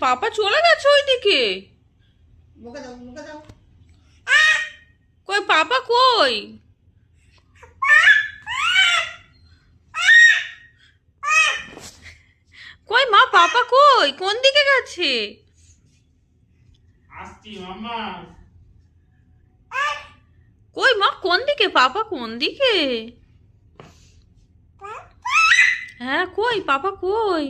পাপা চলে গেছে ওইদিকে। কই পাপা কই? কই মা পাপা কই? কোন দিকে গেছে? কই মা কোন দিকে? পাপা কোন দিকে? হ্যাঁ কই পাপা কই?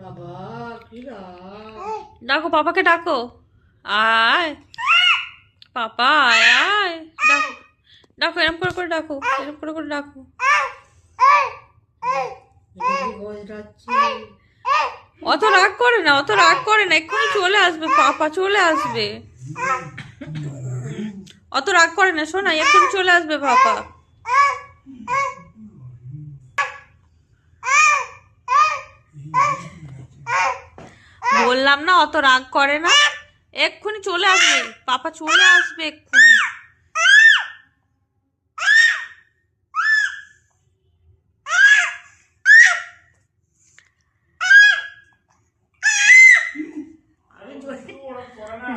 বাবা ডাকো পাপাকে ডাকো। আয় পাপা আয় আয়। ডাকো ডাকো এরম করে করে ডাকো, এরম করে করে ডাকো। অত রাগ করে না, অত রাগ করে না, এক্ষুনি চলে আসবে পাপা, চলে আসবে। অত রাগ করে না শোনা, এক্ষুনি চলে আসবে পাপা। বললাম না অত রাগ করে না, এক্ষুনি চলে আসবে পাপা, চলে আসবে এক্ষুনি।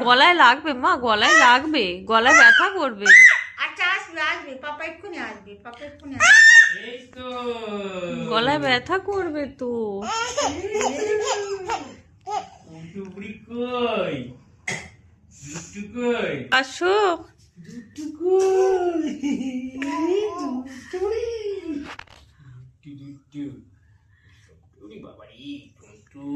গলায় লাগবে মা, গলায় লাগবে, গলায় ব্যথা করবে। আচ্ছা আসবে আসবে, পাপা এক্ষুনি আসবে, পাপা এক্ষুনি আসবে। এই তো গলায় ব্যথা করবে তো। টুকরি কই? দুটু কই? আসো। দুটু কই? দুটুরি। দুটু। ওরে বাবা রে, টুটু।